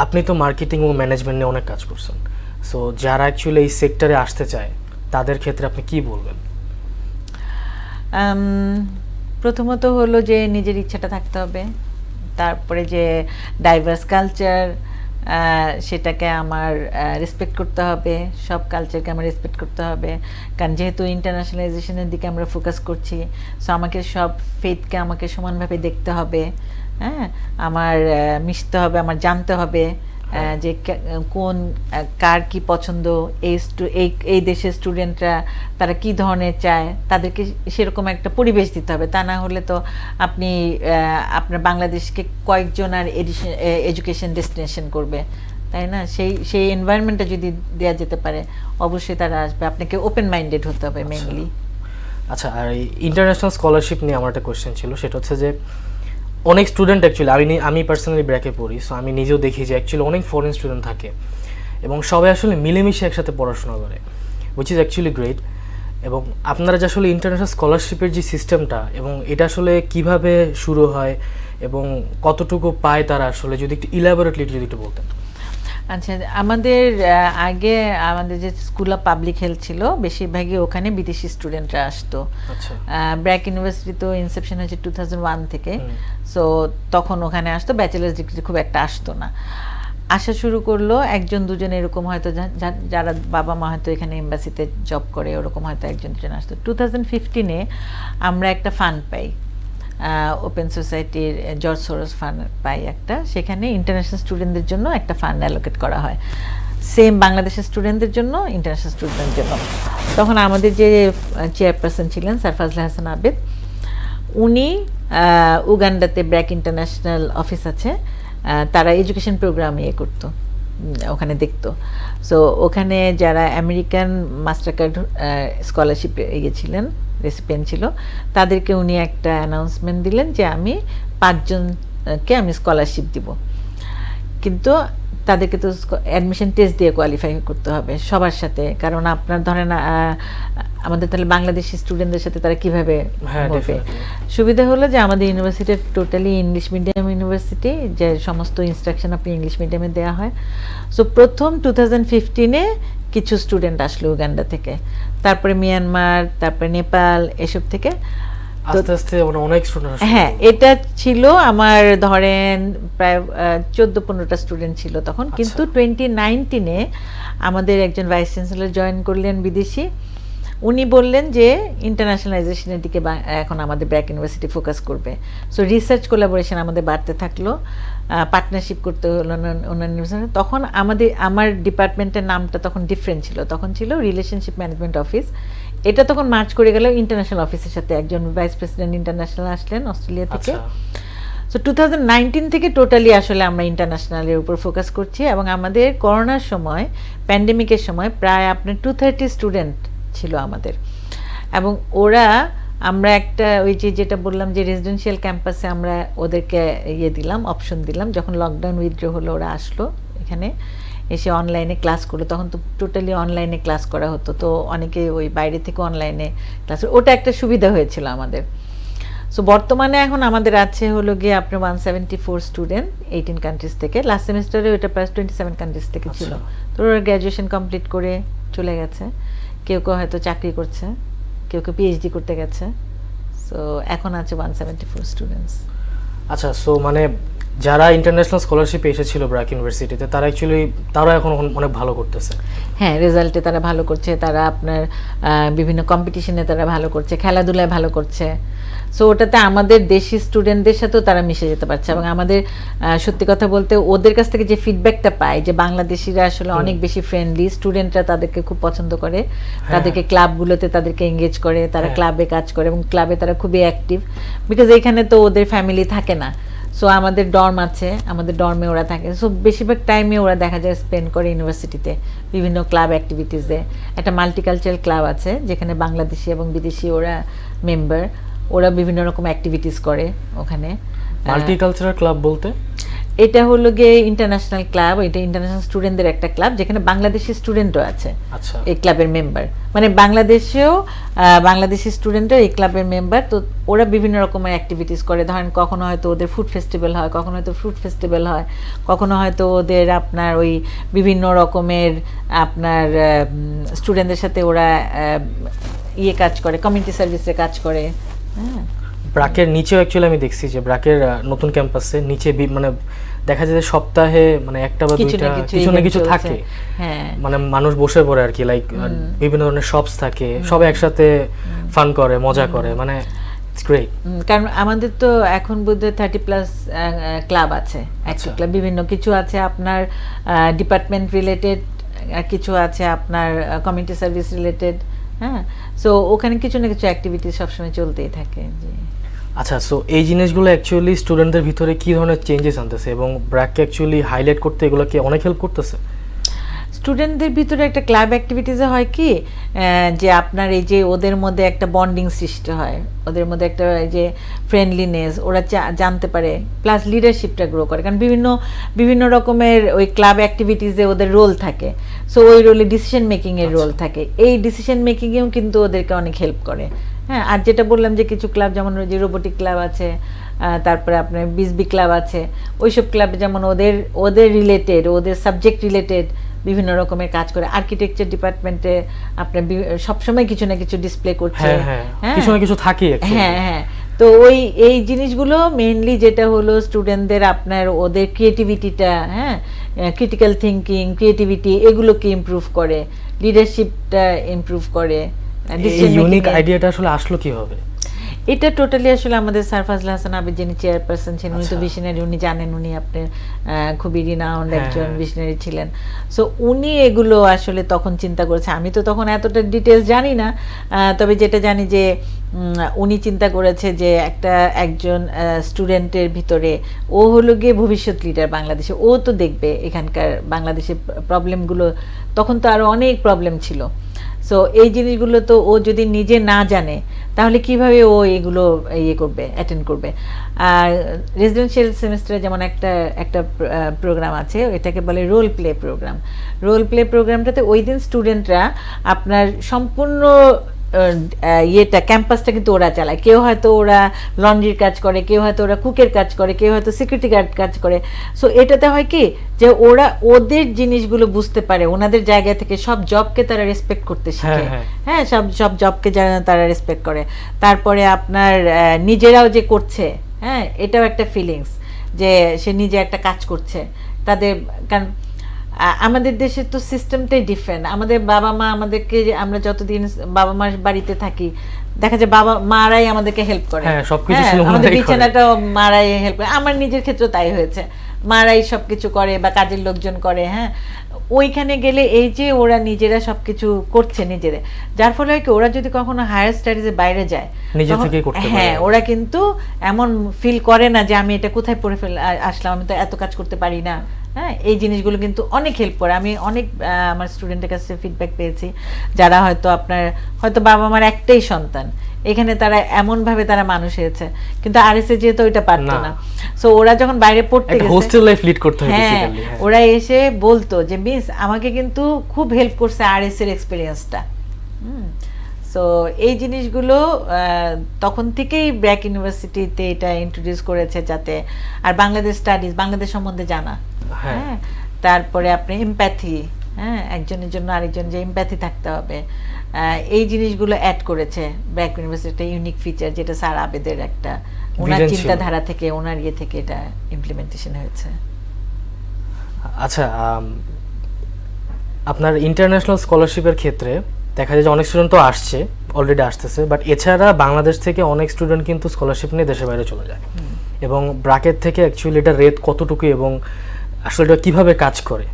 আপনি তো মার্কেটিং ও ম্যানেজমেন্ট নিয়ে অনেক কাজ করছেন, সো যারা অ্যাকচুয়ালি এই সেক্টরে আসতে চায় তাদের ক্ষেত্রে আপনি কি বলবেন? প্রথমত হলো যে নিজের ইচ্ছাটা থাকতে হবে, তারপরে যে ডাইভার্স কালচার সেটাকে আমার রেসপেক্ট করতে হবে, সব কালচারকে আমার রেসপেক্ট করতে হবে, কারণ যেহেতু ইন্টারন্যাশনালাইজেশনের দিকে আমরা ফোকাস করছি, সো আমাকে সব ফেথকে আমাকে সমানভাবে দেখতে হবে, হ্যাঁ, আমার মিশতে হবে, আমার জানতে হবে যে কোন কার কি পছন্দ, এই দেশের স্টুডেন্টরা তারা কি ধরনের চায়, তাদেরকে সেরকম একটা পরিবেশ দিতে হবে। তা না হলে তো আপনি আপনার বাংলাদেশকে কয়েকজন আর এডুকেশন ডেস্টিনেশন করবে, তাই না? সেই এনভায়রনমেন্টটা যদি দেওয়া যেতে পারে অবশ্যই তারা আসবে। আপনাকে ওপেন মাইন্ডেড হতে হবে মেইনলি। আচ্ছা, আর এই ইন্টারন্যাশনাল স্কলারশিপ নিয়ে আমার একটা কোয়েশ্চেন ছিল, সেটা হচ্ছে যে অনেক স্টুডেন্ট অ্যাকচুয়ালি আমি পার্সোনালি ব্র্যাকে পড়ি, সো আমি নিজেও দেখি যে অ্যাকচুয়ালি অনেক ফরেন স্টুডেন্ট থাকে এবং সবাই আসলে মিলেমিশে একসাথে পড়াশোনা করে, উইচ ইজ অ্যাকচুয়ালি গ্রেট। এবং আপনারা যে আসলে ইন্টারন্যাশনাল স্কলারশিপের যে সিস্টেমটা, এবং এটা আসলে কিভাবে শুরু হয় এবং কতটুকু পায় তারা, আসলে যদি একটু ইলাবোরেটলি যদি একটু বলতেন। আচ্ছা, আমাদের আগে আমাদের যে স্কুল অফ পাবলিক হেলথ ছিল বেশিরভাগই ওখানে বিদেশি স্টুডেন্টরা আসতো। ব্র্যাক ইউনিভার্সিটি তো ইনসেপশন হয়েছে 2001 থেকে, সো তখন ওখানে আসতো, ব্যাচেলার্স ডিগ্রি খুব একটা আসতো না। আসা শুরু করলো, একজন দুজন এরকম হয়তো যারা বাবা মা হয়তো এখানে এমবাসিতে জব করে, ওরকম হয়তো একজন দুজন আসতো। 2015-এ আমরা একটা ফান্ড পাই, ওপেন সোসাইটির জর্জ সোরস ফান্ড পাই একটা, সেখানে ইন্টারন্যাশনাল স্টুডেন্টদের জন্য একটা ফান্ড অ্যালোকেট করা হয়, সেম বাংলাদেশের স্টুডেন্টদের জন্য, ইন্টারন্যাশনাল স্টুডেন্টদের জন্য। তখন আমাদের যে চেয়ারপারসন ছিলেন স্যার ফাজলে হাসান আবেদ, উনি উগান্ডাতে ব্র্যাক ইন্টারন্যাশনাল অফিস আছে, তারা এডুকেশন প্রোগ্রাম ইয়ে করতো, ওখানে দেখতো। সো ওখানে যারা আমেরিকান মাস্টার কার্ড স্কলারশিপ গিয়েছিলেন, রেসিপিয়েন্ট ছিল, তাদেরকে উনি একটা অ্যানাউন্সমেন্ট দিলেন যে আমি 5 জনকে আমি স্কলারশিপ দিব, কিন্তু তাদেরকে তো অ্যাডমিশন টেস্ট দিয়ে কোয়ালিফাই করতে হবে সবার সাথে, কারণ আপনার ধরেন আমাদের তাহলে বাংলাদেশি স্টুডেন্টদের সাথে তারা কিভাবে হবে। সুবিধা হলো যে আমাদের university totally English medium university, যে সমস্ত ইনস্ট্রাকশন আপনি ইংলিশ মিডিয়ামে দেওয়া হয়। সো প্রথম 2015-এ কিছু স্টুডেন্ট আসলো উগান্ডা থেকে, তারপরে মিয়ানমার, তারপরে নেপাল, এসব থেকে আস্তে আস্তে অনেক স্টুডেন্ট। হ্যাঁ, এটা ছিল আমার ধরেন প্রায় 14-15টা স্টুডেন্ট ছিল তখন। কিন্তু 2019-এ আমাদের একজন ভাইস চ্যান্সেলর জয়েন করলেন বিদেশি, উনি বললেন যে ইন্টারন্যাশনালাইজেশনের দিকে এখন আমাদের ব্র্যাক ইউনিভার্সিটি ফোকাস করবে। সো রিসার্চ কোলাবোরেশন আমাদের বাড়তে থাকলো, পার্টনারশিপ করতে হলো অন্যান্য ইউনিভার্সিটি। তখন আমার ডিপার্টমেন্টের নামটা তখন ডিফারেন্ট ছিল, তখন ছিল রিলেশনশিপ ম্যানেজমেন্ট অফিস। এটা তখন মার্চ করে গেল ইন্টারন্যাশনাল অফিসের সাথে। একজন ভাইস প্রেসিডেন্ট ইন্টারন্যাশনাল আসলেন অস্ট্রেলিয়া থেকে। সো 2019 থেকে টোটালি আসলে আমরা ইন্টারন্যাশনালের উপর ফোকাস করছি, এবং আমাদের করোনার সময়, প্যান্ডেমিকের সময় প্রায় আপনার 230 স্টুডেন্ট ছিল আমাদের। এবং ওরা, আমরা একটা ওই যেটা বললাম যে রেসিডেন্সিয়াল ক্যাম্পাসে আমরা ওদেরকে দিলাম, অপশন দিলাম, যখন লকডাউন উইথড্র হলো ওরা আসলো এখানে, এসে অনলাইনে ক্লাস করলো। তখন তো টোটালি অনলাইনে ক্লাস করা হতো, তো অনেকে ওই বাইরে থেকে অনলাইনে ক্লাস, ওটা একটা সুবিধা হয়েছিল আমাদের। সো বর্তমানে এখন আমাদের আছে হলো গিয়ে আপনার 174 স্টুডেন্ট 18 কান্ট্রিজ থেকে। লাস্ট সেমিস্টারে ওটা প্রায় 27 কান্ট্রিজ থেকে ছিল। তো ওরা গ্র্যাজুয়েশন কমপ্লিট করে চলে গেছে, কেউ কেউ হয়তো চাকরি করছে, কেউ কেউ পিএইচডি করতে গেছে। সো এখন আছে 174 স্টুডেন্টস। আচ্ছা, সো মানে যারা ইন্টারন্যাশনাল স্কলারশিপ এসেছিল ব্র্যাক ইউনিভার্সিটিতে, তারা এখন অনেক ভালো করতেছে। হ্যাঁ, রেজাল্টে তারা ভালো করছে, তারা আপনার বিভিন্ন কম্পিটিশনে তারা ভালো করছে, খেলাধুলায় ভালো করছে। সো ওটাতে আমাদের দেশি স্টুডেন্টদের সাথেও তারা মিশে যেতে পারছে। এবং আমাদের সত্যি কথা বলতে ওদের কাছ থেকে যে ফিডব্যাকটা পাই, যে বাংলাদেশিরা আসলে অনেক বেশি ফ্রেন্ডলি, স্টুডেন্টরা তাদেরকে খুব পছন্দ করে, তাদেরকে ক্লাবগুলোতে তাদেরকে এঙ্গেজ করে, তারা ক্লাবে কাজ করে, এবং ক্লাবে তারা খুবই অ্যাক্টিভ, বিকজ এখানে তো ওদের ফ্যামিলি থাকে না। সো আমাদের ডর্ম আছে, আমাদের ডর্মে ওরা থাকে। সো বেশিরভাগ টাইমে ওরা দেখা যায় স্পেন্ড করে ইউনিভার্সিটিতে বিভিন্ন ক্লাব অ্যাক্টিভিটিসে। একটা মাল্টিকালচারাল ক্লাব আছে যেখানে বাংলাদেশি এবং বিদেশি ওরা মেম্বার, ওরা বিভিন্ন রকম অ্যাক্টিভিটিস করে ওখানে। মাল্টিকালচারাল ক্লাব বলতে এটা হলো গিয়ে ইন্টারন্যাশনাল ক্লাব, এটা ইন্টারন্যাশনাল স্টুডেন্টদের একটা ক্লাব, যেখানে বাংলাদেশি স্টুডেন্টও আছে এই ক্লাবের মেম্বার। মানে বাংলাদেশেও বাংলাদেশি স্টুডেন্টও এই ক্লাবের মেম্বার। তো ওরা বিভিন্ন রকমের অ্যাক্টিভিটিস করে, ধরেন কখনো হয়তো ওদের ফুড ফেস্টিভ্যাল হয়, কখনো হয়তো ফ্রুট ফেস্টিভ্যাল হয়, কখনো হয়তো ওদের আপনার ওই বিভিন্ন রকমের আপনার স্টুডেন্টদের সাথে ওরা কাজ করে, কমিউনিটি সার্ভিসে কাজ করে। হ্যাঁ, ব্র্যাকের নিচেও অ্যাকচুয়ালি আমি দেখছি যে ব্র্যাকের নতুন ক্যাম্পাসে নিচে মানে দেখা যায় যে সপ্তাহে মানে একটা বা দুইটা কিছু না কিছু থাকে। হ্যাঁ, মানে মানুষ বসে পড়ে আর কি, লাইক বিভিন্ন ধরনের শপস থাকে, সবাই একসাথে ফান করে, মজা করে, মানে ইটস গ্রেট। কারণ আমাদের তো এখন বোধহয় 30+ ক্লাব আছে, অ্যাক্টিভ ক্লাব বিভিন্ন কিছু আছে, আপনার ডিপার্টমেন্ট রিলেটেড কিছু আছে, আপনার কমিউনিটি সার্ভিস রিলেটেড। হ্যাঁ, সো ওখানে কিছু না কিছু অ্যাক্টিভিটি সবসময় চলতেই থাকে। আচ্ছা, সো এই জিনিসগুলো অ্যাকচুয়ালি স্টুডেন্টদের ভিতরে কি ধরনের চেঞ্জেস আনতেছে, এবং ব্র্যাককে অ্যাকচুয়ালি হাইলাইট করতে এগুলো কি অনেক হেল্প করতেছে? স্টুডেন্টদের ভিতরে একটা ক্লাব অ্যাক্টিভিটিসে হয় কি, যে আপনার এই যে ওদের মধ্যে একটা বন্ডিং সৃষ্টি হয়, ওদের মধ্যে একটা যে ফ্রেন্ডলিনেস ওরা জানতে পারে, প্লাস লিডারশিপটা গ্রো করে। কারণ বিভিন্ন রকমের ওই ক্লাব অ্যাক্টিভিটিসে ওদের রোল থাকে। সো ওই রোলে ডিসিশন মেকিংয়ের রোল থাকে, এই ডিসিশন মেকিংয়েও কিন্তু ওদেরকে অনেক হেল্প করে। হ্যাঁ, আর যেটা বললাম যে কিছু ক্লাব যেমন ওই যে রোবোটিক ক্লাব আছে, তারপরে আপনার বিসবি ক্লাব আছে, ওইসব ক্লাবে যেমন ওদের রিলেটেড, ওদের সাবজেক্ট রিলেটেড বিভিন্ন রকমের কাজ করে। আর্কিটেকচার ডিপার্টমেন্টে আপনার সবসময় কিছু না কিছু ডিসপ্লে করছে, কিছু না কিছু থাকে। হ্যাঁ হ্যাঁ, তো এই জিনিসগুলো মেইনলি যেটা হলো স্টুডেন্টদের আপনার ওদের ক্রিয়েটিভিটিটা, হ্যাঁ, ক্রিটিক্যাল থিঙ্কিং, ক্রিয়েটিভিটি এগুলোকে ইমপ্রুভ করে, লিডারশিপটা ইমপ্রুভ করে। এই ইউনিক আইডিয়াটা আসলে আসলো কিভাবে? এটা টোটালি আসলে আমাদের স্যার ফাজলা হাসান আবিদ যিনি চেয়ারপারসন ছিলেন, উনি তো ভিশনারি, উনি জানেন, উনি আপনার খুবই রিনাউন্ড একজন ভিশনারি ছিলেন। সো উনি এগুলো আসলে তখন চিন্তা করেছে। আমি তো তখন এতটা ডিটেলস জানি না, তবে যেটা জানি যে উনি চিন্তা করেছে যে একজন স্টুডেন্টের ভিতরে ও হলো গিয়ে ভবিষ্যৎ লিডার বাংলাদেশে, ও তো দেখবে এখানকার বাংলাদেশের প্রবলেমগুলো, তখন তো আরও অনেক প্রবলেম ছিল। সো এই জিনিসগুলো তো ও যদি নিজে না জানে তাহলে কিভাবে ও এগুলো করবে, অ্যাটেন্ড করবে। আর রেসিডেন্সিয়াল সেমিস্টারে যেমন একটা প্রোগ্রাম আছে, এটাকে বলে role play program. Role play প্রোগ্রামটাতে ওই দিন স্টুডেন্টরা আপনার সম্পূর্ণ ক্যাম্পাসটা কিন্তু ওরা চালায়। কেউ হয়তো ওরা লন্ড্রির কাজ করে, কেউ হয়তো ওরা কুকের কাজ করে, কেউ হয়তো সিকিউরিটি গার্ড কাজ করে। সো এটাতে হয় কি যে ওরা ওদের জিনিসগুলো বুঝতে পারে, ওনাদের জায়গা থেকে সব জবকে তারা রেসপেক্ট করতে শিখে। হ্যাঁ, সব জবকে যারা তারা রেসপেক্ট করে। তারপরে আপনার নিজেরাও যে করছে, হ্যাঁ, এটাও একটা ফিলিংস যে সে নিজে একটা কাজ করছে তাদের। কারণ আমাদের দেশের তো সিস্টেমটাই ডিফারেন্ট। আমাদের বাবা মা আমাদেরকে, আমরা যতদিন বাবা মার বাড়িতে থাকি দেখা যায় বাবা মারাই আমাদেরকে হেল্প করে, আমাদের বিছানাটাও মারাই হেল্প করে। আমার নিজের ক্ষেত্রে তাই হয়েছে, মারাই সবকিছু করে বা কাজের লোকজন করে। হ্যাঁ, ওইখানে গেলে এই যে ওরা নিজেরা সবকিছু করছে নিজেরা, যার ফলে কি ওরা যদি কখনো হায়ার স্টাডিজে বাইরে যায়, হ্যাঁ, ওরা কিন্তু এমন ফিল করে না যে আমি এটা কোথায় পড়ে আসলাম, আমি তো এত কাজ করতে পারি না। হ্যাঁ, এই জিনিসগুলো কিন্তু অনেক হেল্প করে। আমি অনেক আমার স্টুডেন্টের কাছে ফিডব্যাক পেয়েছি যারা হয়তো বাবা মার একটাই সন্তান, এখানে তারা এমনভাবে তারা মানুষ হয়েছে, কিন্তু আরএসএ যেহেতু ওইটা পারতো না। সো ওরা যখন বাইরে পড়তে গেছে, হোস্টেল লাইফ লিড করতে হয় বেসিক্যালি, ওরা এসে বলতো যে মিস আমাকে কিন্তু খুব হেল্প করছে আরএসএর এক্সপেরিয়েন্সটা। সো এই জিনিসগুলো তখন থেকেই ব্র্যাক ইউনিভার্সিটিতে এটা ইন্ট্রোডিউস করেছে, যাতে আর বাংলাদেশ স্টাডিজ, বাংলাদেশ সম্বন্ধে জানা। হ্যাঁ, তারপরে আপনি এমপ্যাথি, হ্যাঁ, একজনের জন্য আরেকজন যে এমপ্যাথি থাকতে হবে, এই জিনিসগুলো অ্যাড করেছে ব্র্যাক ইউনিভার্সিটি। ইউনিক ফিচার যেটা স্যার আবেদের একটা ওনার চিন্তাধারা থেকে, ওনার থেকে এটা ইমপ্লিমেন্টেশন হয়েছে। আচ্ছা, আপনার ইন্টারন্যাশনাল স্কলারশিপের ক্ষেত্রে দেখা যায় যে অনেক স্টুডেন্ট তো আসছে, অলরেডি আসতেছে, বাট এছাড়া বাংলাদেশ থেকে অনেক স্টুডেন্ট কিন্তু স্কলারশিপ নিয়ে দেশের বাইরে চলে যায়। এবং ব্র্যাকের থেকে অ্যাকচুয়ালি এটা রেট কতটুকু এবং আসলে এটা কীভাবে কাজ করে?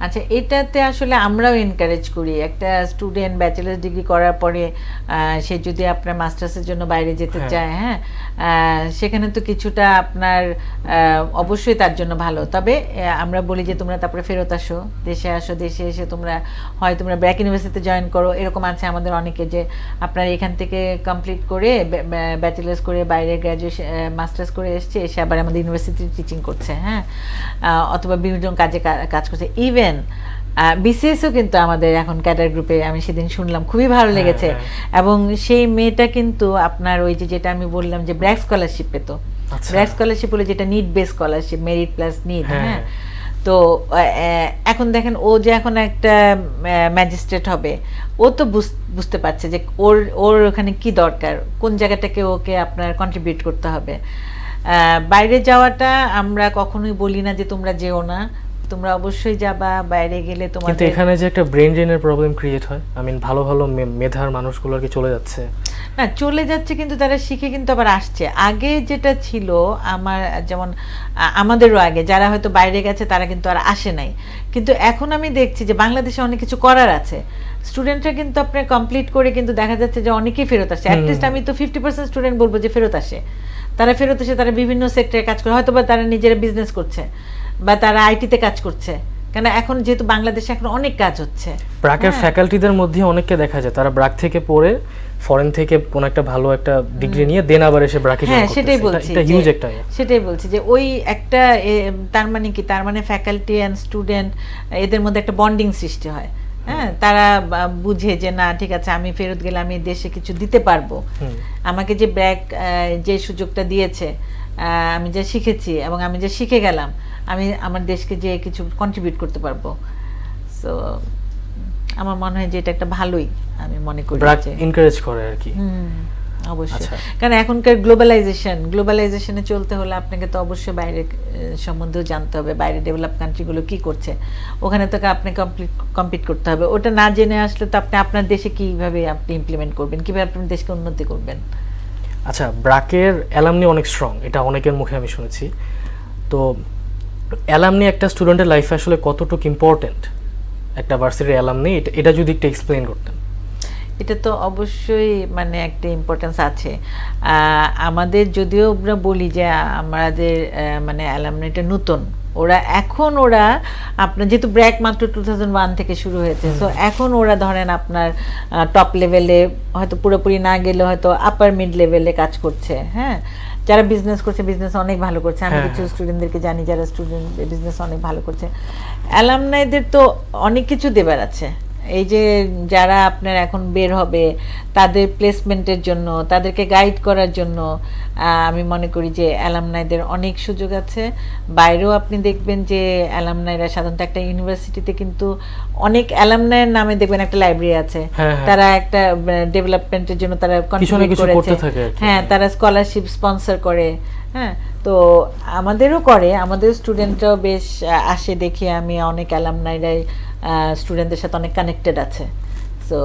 আচ্ছা, এটাতে আসলে আমরাও এনকারেজ করি। একটা স্টুডেন্ট ব্যাচেলার্স ডিগ্রি করার পরে সে যদি আপনার মাস্টার্সের জন্য বাইরে যেতে চায়, হ্যাঁ, সেখানে তো কিছুটা আপনার অবশ্যই তার জন্য ভালো। তবে আমরা বলি যে তোমরা তারপরে ফেরত আসো, দেশে এসে তোমরা ব্র্যাক ইউনিভার্সিটিতে জয়েন করো। এরকম আছে আমাদের অনেকে যে আপনার এখান থেকে কমপ্লিট করে ব্যাচেলার্স করে বাইরে গ্র্যাজুয়েশন মাস্টার্স করে এসে আবার আমাদের ইউনিভার্সিটিতে টিচিং করছে, হ্যাঁ, অথবা বিভিন্ন কাজে কাজ করছে। ইভেন বিসিএসও কিন্তু আমাদের এখন ক্যাডার গ্রুপে আমি সেদিন শুনলাম, খুবই ভালো লেগেছে। এবং সেই মেয়েটা কিন্তু আপনার ওই যেটা আমি বললাম যে ব্র্যাক স্কলারশিপ পেতো। ব্র্যাক স্কলারশিপ হলো যেটা need base scholarship, merit plus need. হ্যাঁ, তো এখন দেখেন ও যে এখন একটা ম্যাজিস্ট্রেট হবে, ও তো বুঝতে পারছে যে ওর ওখানে কি দরকার, কোন জায়গাটাকে ওকে আপনার কন্ট্রিবিউট করতে হবে। বাইরে যাওয়াটা আমরা কখনোই বলি না যে তোমরা যেও না, তোমরা অবশ্যই যাবা। বাইরে গেলে তোমাদের, কিন্তু এখানে যে একটা ব্রেন ড্রেনের প্রবলেম ক্রিয়েট হয়, ভালো মেধার মানুষগুলো কি চলে যাচ্ছে না, চলে যাচ্ছে, কিন্তু তারা শিখে কিন্তু আবার আসছে। আগে যেটা ছিল যেমন আমাদেরও আগে যারা হয়তো বাইরে গেছে তারা কিন্তু আর আসে নাই, কিন্তু এখন আমি দেখছি যে বাংলাদেশে অনেক কিছু করার আছে। স্টুডেন্টরা কিন্তু আপনার কমপ্লিট করে কিন্তু দেখা যাচ্ছে যে অনেকেই ফেরত আসে। অ্যাটলিস্ট আমি তো 50% স্টুডেন্ট বলবো যে ফেরত আসে। তারা তারা বিভিন্ন সেক্টরে কাজ করে, হয়তো বা তারা নিজেরা বিজনেস করছে বা তারা আইটিতে কাজ করছে। কেন এখন যেহেতু বাংলাদেশে এখন অনেক কাজ হচ্ছে। ব্র্যাকের ফ্যাকাল্টিদের মধ্যে অনেককে দেখা যায় তারা ব্র্যাক থেকে পড়ে ফরেন থেকে কোনো একটা ভালো একটা ডিগ্রি নিয়ে দেন আবার এসে ব্র্যাকে জয়েন করতেছে। সেটাই বলছি, এটা হিউজ একটা। সেটাই বলছি যে ওই একটা তার মানে কি, তার মানে ফ্যাকাল্টি এন্ড স্টুডেন্ট এদের মধ্যে একটা বন্ডিং সৃষ্টি হয়। হ্যাঁ, তারা বুঝে যে না ঠিক আছে, আমি ফেরত গেলে আমি দেশে কিছু দিতে পারবো। আমাকে যে ব্র্যাক যে সুযোগটা দিয়েছে, আমি যা শিখেছি এবং আমি যা শিখে গেলাম, আমি আমার দেশকে যে কিছু কন্ট্রিবিউট করতে পারবো। সো আমার মনে হয় যে এটা একটা ভালোই, আমি মনে করি ব্র্যাক এনকারেজ করে আর কি। অবশ্যই, আচ্ছা। কারণ এখনকার গ্লোবালাইজেশনে চলতে হলে আপনাকে তো অবশ্যই বাইরের সম্বন্ধেও জানতে হবে, বাইরে ডেভেলপ কান্ট্রিগুলো কি করছে, ওখানে তো আপনি কম্পিট করতে হবে। ওটা না জেনে আসলে তো আপনি আপনার দেশে কিভাবে আপনি ইমপ্লিমেন্ট করবেন, কিভাবে আপনার দেশকে উন্নতি করবেন। আচ্ছা, ব্র্যাকের অ্যালামনি অনেক স্ট্রং, এটা অনেকের মুখে আমি শুনেছি। তো অ্যালামনি একটা স্টুডেন্টের লাইফে আসলে কতটুকু ইম্পর্টেন্ট, একটা ভার্সিটির অ্যালামনি, এটা যদি একটু এক্সপ্লেইন করতেন। এটা তো অবশ্যই মানে একটা ইম্পর্টেন্স আছে। আমাদের যদিও আমরা বলি যে আমাদের মানে অ্যালামনিটা নতুন, ওরা আপনার যেহেতু ব্র্যাক মাত্র 2001 থেকে শুরু হয়েছে, সো এখন ওরা ধরেন আপনার টপ লেভেলে হয়তো পুরোপুরি না গেলে হয়তো আপার মিড লেভেলে কাজ করছে। হ্যাঁ, যারা বিজনেস করছে বিজনেস অনেক ভালো করছে, আমি কিছু স্টুডেন্টদেরকে জানি যারা স্টুডেন্ট বিজনেস অনেক ভালো করছে। অ্যালামনাইদের তো অনেক কিছু দেবার আছে, এই যে যারা আপনার এখন বের হবে তাদের প্লেসমেন্টের জন্য, তাদেরকে গাইড করার জন্য আমি মনে করি যে অ্যালামনাইদের অনেক সুযোগ আছে। বাইরেও আপনি দেখবেন যে অ্যালামনাইরা সাধারণত একটা ইউনিভার্সিটিতে কিন্তু অনেক অ্যালামনাইয়ের নামে দেখবেন একটা লাইব্রেরি আছে, তারা একটা ডেভেলপমেন্টের জন্য তারা কন্ট্রিবিউট করেছে। হ্যাঁ, তারা স্কলারশিপ স্পন্সর করে। হ্যাঁ, তো আমাদেরও করে, আমাদের স্টুডেন্টরাও বেশ আসে, দেখি আমি অনেক অ্যালামনাইরাই স্টুডেন্টদের সাথে অনেক কানেক্টেড আছে। সো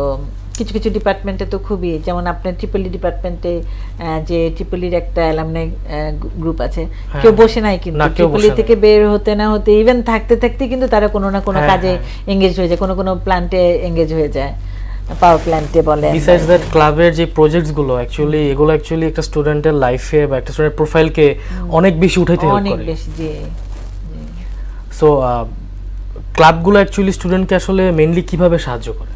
কিছু কিছু ডিপার্টমেন্টে তো খুবই, যেমন আপনার ট্রিপলি ডিপার্টমেন্টে যে ট্রিপলির একটা অ্যালামনাই গ্রুপ আছে, কেউ বসে নাই কিন্তু ট্রিপলি থেকে বের হতে না হতে ইভেন থাকতে থাকতে কিন্তু তারা কোনো না কোনো কাজে এঙ্গেজ হয়ে যায়, কোনো প্ল্যান্টে এঙ্গেজ হয়ে যায়, পাওয়ার প্ল্যান্টে বলে। বিসাইডস দ্যাট ক্লাবের যে প্রজেক্টস গুলো এগুলো অ্যাকচুয়ালি একটা স্টুডেন্টের লাইফে বা একটা স্টুডেন্টের প্রোফাইলকে অনেক বেশি উঠাইতে হেল্প করে, অনেক বেশি। জি, সো ক্লাবগুলো অ্যাকচুয়ালি স্টুডেন্টকে আসলে মেইনলি কিভাবে সাহায্য করে?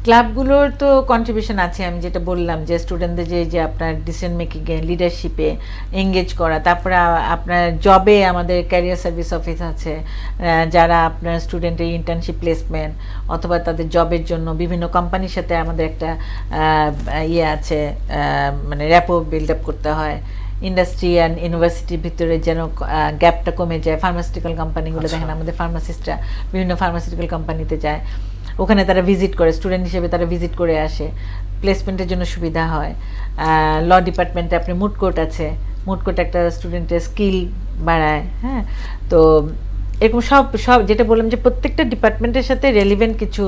ক্লাবগুলোর তো কন্ট্রিবিউশন আছে, আমি যেটা বললাম যে স্টুডেন্টদের যে আপনার ডিসিশন মেকিংয়ে, লিডারশিপে এঙ্গেজ করা, তারপরে আপনার জবে আমাদের ক্যারিয়ার সার্ভিস অফিস আছে, যারা আপনার স্টুডেন্টের ইন্টার্নশিপ প্লেসমেন্ট অথবা তাদের জবের জন্য বিভিন্ন কোম্পানির সাথে আমাদের একটা ইয়ে আছে, মানে র্যাপো বিল্ড আপ করতে হয়। ইন্ডাস্ট্রি অ্যান্ড ইউনিভার্সিটির ভিতরে যেন গ্যাপটা কমে যায়। ফার্মাসিউটিক্যাল কোম্পানিগুলো দেখেন, আমাদের ফার্মাসিস্টরা বিভিন্ন ফার্মাসিউটিক্যাল কোম্পানিতে যায়, ওখানে তারা ভিজিট করে, স্টুডেন্ট হিসেবে তারা ভিজিট করে আসে, প্লেসমেন্টের জন্য সুবিধা হয়। ল ডিপার্টমেন্টে আপনি মুড কোর্ট আছে, মুড কোর্ট একটা স্টুডেন্টের স্কিল বাড়ায়। হ্যাঁ, তো এরকম সব যেটা বললাম যে প্রত্যেকটা ডিপার্টমেন্টের সাথে রেলিভেন্ট কিছু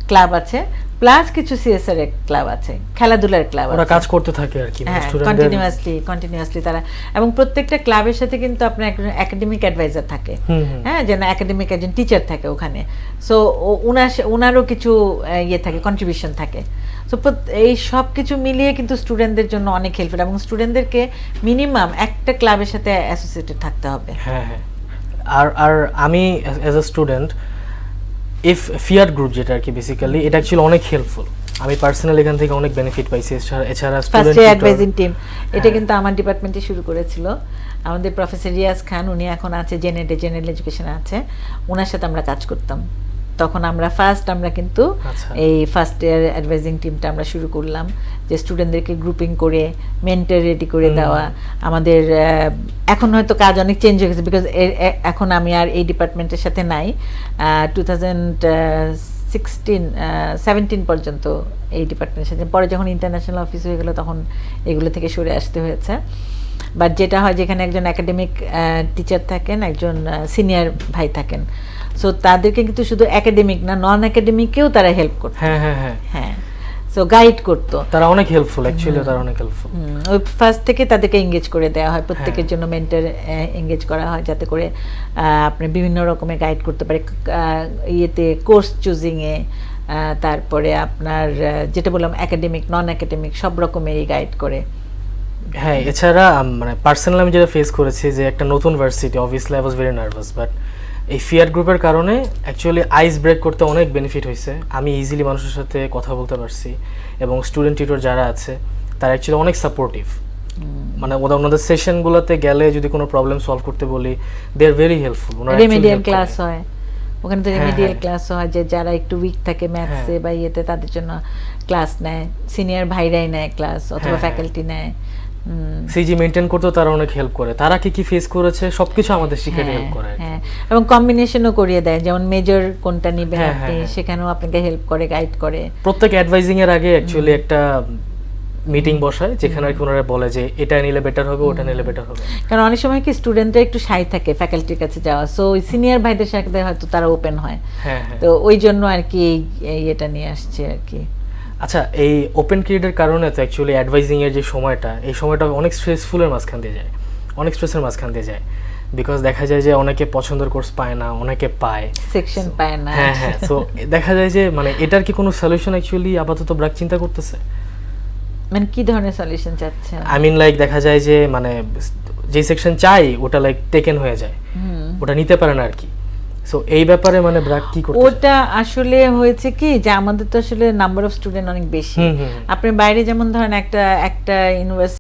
ক্লাব আছে, প্লাস কিছু সিএসআর এর ক্লাব আছে, খেলাধুলার ক্লাব আছে, ওরা কাজ করতে থাকে আর কি, কন্টিনিউয়াসলি তারা। এবং প্রত্যেকটা ক্লাবের সাথে কিন্তু আপনার একজন একাডেমিক অ্যাডভাইজার থাকে। হ্যাঁ, যেন একাডেমিক একজন টিচার থাকে ওখানে, সো ওনারও কিছু ইয়ে থাকে, কন্ট্রিবিউশন থাকে। সো এই সব কিছু মিলিয়ে কিন্তু স্টুডেন্টদের জন্য অনেক হেল্পফুল, এবং স্টুডেন্টদেরকে মিনিমাম একটা ক্লাবের সাথে অ্যাসোসিয়েটেড থাকতে হবে। হ্যাঁ হ্যাঁ, আর আমি as a student fiat group যেটা আর কি বেসিক্যালি, এটা অ্যাকচুয়ালি অনেক হেল্পফুল। আমি পার্সোনালি এখান থেকে অনেক বেনিফিট পাইছি। এছাড়া ফার্স্ট অ্যাডভাইজিং টিম, এটা কিন্তু আমার ডিপার্টমেন্টে শুরু করেছিল আমাদের প্রফেসর রিয়াজ খান, উনি এখন আছে জেনারেল এডুকেশনে আছে, ওনার সাথে আমরা কাজ করতাম। তখন আমরা কিন্তু এই ফার্স্ট ইয়ার অ্যাডভাইজিং টিমটা আমরা শুরু করলাম, যে স্টুডেন্টদেরকে গ্রুপিং করে মেন্টর রেডি করে দেওয়া। আমাদের এখন হয়তো কাজ অনেক চেঞ্জ হয়ে গেছে, বিকজ এখন আমি আর এই ডিপার্টমেন্টের সাথে নাই। 2017 পর্যন্ত এই ডিপার্টমেন্টের সাথে, পরে যখন ইন্টারন্যাশনাল অফিস হয়ে গেলো তখন এগুলো থেকে সরে আসতে হয়েছে। বাট যেটা হয়, যেখানে একজন একাডেমিক টিচার থাকেন, একজন সিনিয়র ভাই থাকেন, সো তাদেরকে কিন্তু শুধু একাডেমিক না, নন একাডেমিকেও তারা হেল্প করতো। হ্যাঁ, সো গাইড করতো, তারা অনেক হেল্পফুল, অ্যাকচুয়ালি তারা অনেক হেল্পফুল। ওই ফার্স্ট থেকে তাদেরকে এঙ্গেজ করে দেওয়া হয়, প্রত্যেকের জন্য মেন্টর এঙ্গেজ করা হয়, যাতে করে আপনি বিভিন্ন রকমের গাইড করতে পারে, ইয়েতে কোর্স চুজিংয়ে, তারপরে আপনার যেটা বললাম একাডেমিক নন একাডেমিক সব রকমেরই গাইড করে। হ্যাঁ, এছাড়া মানে পার্সোনালি আমি যেটা ফেস করেছি, যে একটা নতুন varsity, obviously I was very nervous, but এই ফিয়ার গ্রুপের কারণে অ্যাকচুয়ালি আইস ব্রেক করতে অনেক বেনিফিট হয়েছে। আমি ইজিলি মানুষের সাথে কথা বলতে পারছি, এবং স্টুডেন্ট টিউটর যারা আছে তারা অ্যাকচুয়ালি অনেক সাপোর্টিভ। মানে ওনাদের সেশনগুলোতে গেলে যদি কোনো প্রবলেম সলভ করতে বলি, they are very helpful. Remedial class হয় ওখানে, তো রেমেডিয়াল ক্লাস হয়, যে যারা একটু উইক থাকে ম্যাথসে বা ইয়েতে, তাদের জন্য ক্লাস নেয়, সিনিয়র ভাইরাই নেয় ক্লাস, অথবা ফ্যাকাল্টি নেয়। সিজি মেইনটেইন করতে তারা অনেক হেল্প করে, তারা কি ফেস করেছে সবকিছু আমাদের শিখাতে হেল্প করে। হ্যাঁ, এবং কম্বিনেশনও করিয়ে দেয়, যেমন মেজর কোনটা নেবেন আপনি, সেখানেও আপনাকে হেল্প করে, গাইড করে। প্রত্যেক অ্যাডভাইজিং এর আগে অ্যাকচুয়ালি একটা মিটিং বসায় যেখানে আর কি ওনারা বলে যে এটা নিলে বেটার হবে, ওটা নিলে বেটার হবে। কারণ অনেক সময় কি স্টুডেন্টরা একটু শাই থাকে ফ্যাকাল্টির কাছে যাওয়া, সো ওই সিনিয়র ভাইদের সাথে হয়তো তারা ওপেন হয়, হ্যাঁ হ্যাঁ। তো ওই জন্য আর কি এটা নিয়ে আসছে আর কি। আচ্ছা, এই ওপেন ক্রিয়েটের কারণে তো অ্যাকচুয়ালি অ্যাডভাইজিং এর যে সময়টা, এই সময়টা অনেক স্ট্রেসফুলের মাঝখান দিয়ে যায়, অনেক স্ট্রেসের মাঝখান দিয়ে যায়, বিকজ দেখা যায় যে অনেকে পছন্দের কোর্স পায় না, অনেকে পায়, সেকশন পায় না। হ্যাঁ হ্যাঁ। সো দেখা যায় যে মানে এটার কি কোনো সলিউশন অ্যাকচুয়ালি আপাতত ব্র্যাক চিন্তা করতেছে? মানে কি ধরনের সলিউশন চাচ্ছেন? আই মিন লাইক দেখা যায় যে মানে যে সেকশন চাই ওটা লাইক টেকেন হয়ে যায়, ওটা নিতে পারে না আর কি। সো এই ব্যাপারে মানে ব্র্যাক কি করতে? ওটা আসলে হয়েছে কি যে আমাদের তো আসলে নাম্বার অফ স্টুডেন্ট অনেক বেশি। আপনি বাইরে যেমন ধরেন একটা ইউনিভার্সিটি